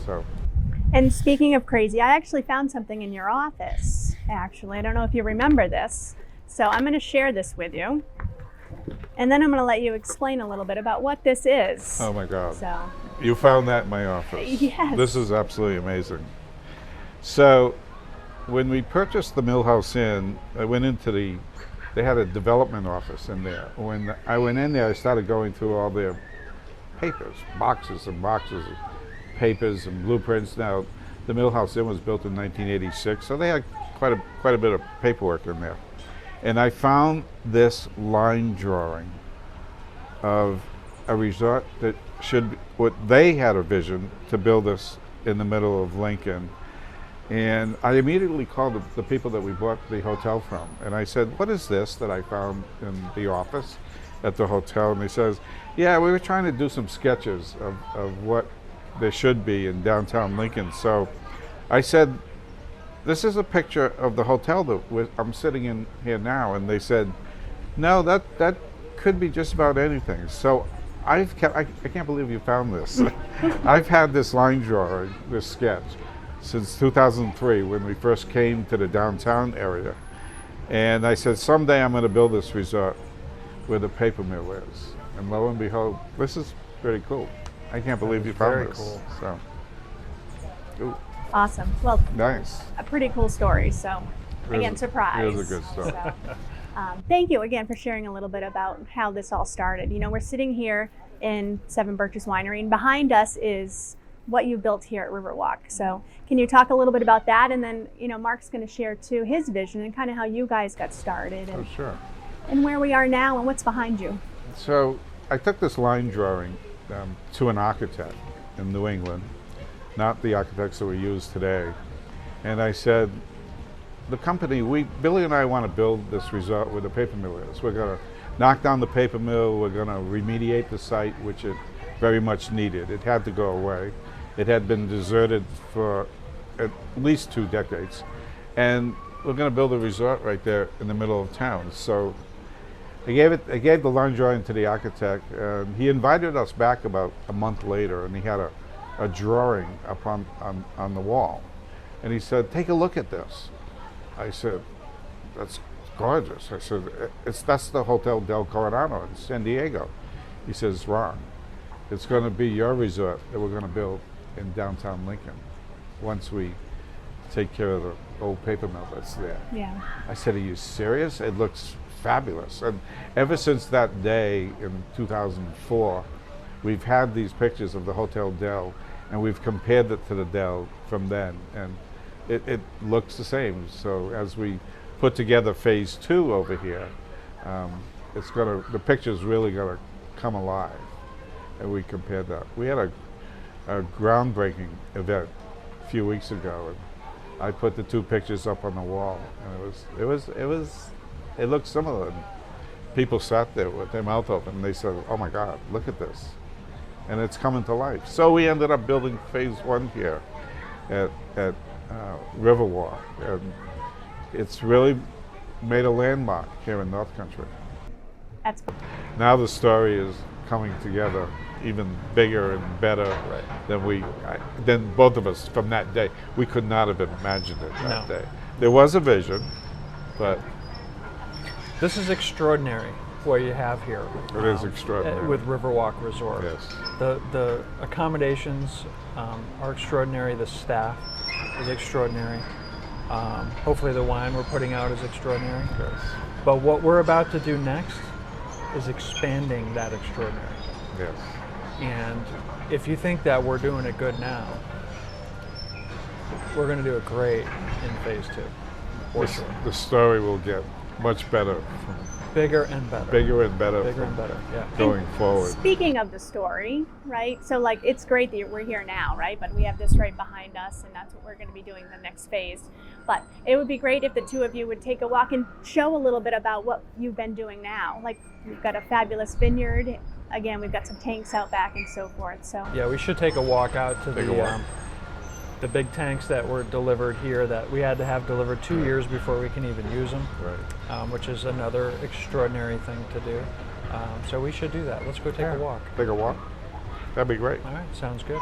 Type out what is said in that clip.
So. And speaking of crazy, I actually found something in your office, actually. I don't know if you remember this. So I'm going to share this with you. And then I'm going to let you explain a little bit about what this is. Oh my God. So, you found that in my office. Yes. This is absolutely amazing. So when we purchased the Millhouse Inn, I went into they had a development office in there. When I went in there, I started going through all their papers, boxes and boxes of papers and blueprints. Now, the Millhouse Inn was built in 1986, so they had quite a bit of paperwork in there. And I found this line drawing of a resort that what they had a vision to build this in the middle of Lincoln. And I immediately called the people that we bought the hotel from. And I said, what is this that I found in the office at the hotel? And they says, yeah, we were trying to do some sketches of what there should be in downtown Lincoln. So I said, this is a picture of the hotel that I'm sitting in here now. And they said, no, that could be just about anything. So I can't believe you found this. I've had this line drawing, this sketch, since 2003 when we first came to the downtown area. And I said, someday I'm going to build this resort where the paper mill is. And lo and behold, this is pretty cool. I can't believe you found this. Cool. So. Ooh. Awesome. Well, nice. A pretty cool story. So, again, surprise. It is a good story. So, thank you again for sharing a little bit about how this all started. You know, we're sitting here in Seven Birches Winery, and behind us is what you built here at RiverWalk. So, can you talk a little bit about that? And then, you know, Mark's going to share too his vision and kind of how you guys got started, and, sure. and where we are now and what's behind you. So, I took this line drawing to an architect in New England, not the architects that we use today. And I said, the company, Billy and I want to build this resort where the paper mill is. We're going to knock down the paper mill, we're going to remediate the site, which it very much needed. It had to go away. It had been deserted for at least 2 decades. And we're going to build a resort right there in the middle of town. So I gave the line drawing to the architect, and he invited us back about a month later, and he had a drawing up on the wall. And he said, take a look at this. I said, that's gorgeous. I said, that's the Hotel Del Coronado in San Diego. He says, wrong. It's going to be your resort that we're going to build in downtown Lincoln once we take care of the old paper mill that's there. Yeah. I said, are you serious? It looks fabulous. And ever since that day in 2004, we've had these pictures of the Hotel Del, and we've compared it to the Del from then, and it looks the same. So as we put together phase 2 over here, the picture's really gonna come alive. And we compared that. We had a groundbreaking event a few weeks ago, and I put the 2 pictures up on the wall, and it looked similar. And people sat there with their mouth open, and they said, oh my God, look at this. And it's coming to life. So we ended up building phase 1 here at RiverWalk, and it's really made a landmark here in North Country. That's Now the story is coming together even bigger and better than both of us from that day. We could not have imagined it that day. There was a vision, but this is extraordinary what you have here. It is extraordinary. With RiverWalk Resort. Yes. The accommodations are extraordinary. The staff is extraordinary. Hopefully the wine we're putting out is extraordinary. Yes. But what we're about to do next is expanding that extraordinary. Yes. And if you think that we're doing it good now, we're going to do it great in phase 2. For sure. The story will get much better. Bigger and better. Bigger and better. Bigger and better, yeah. Going forward. Speaking of the story, right? So like, it's great that we're here now, right? But we have this right behind us, and that's what we're going to be doing the next phase. But it would be great if the 2 of you would take a walk and show a little bit about what you've been doing now. Like, we've got a fabulous vineyard. Again, we've got some tanks out back and so forth. So yeah, we should take a walk out to the big tanks that were delivered here that we had to have delivered 2 years before we can even use them, which is another extraordinary thing to do. So we should do that. Let's go take a walk. Take a walk? That'd be great. All right, sounds good.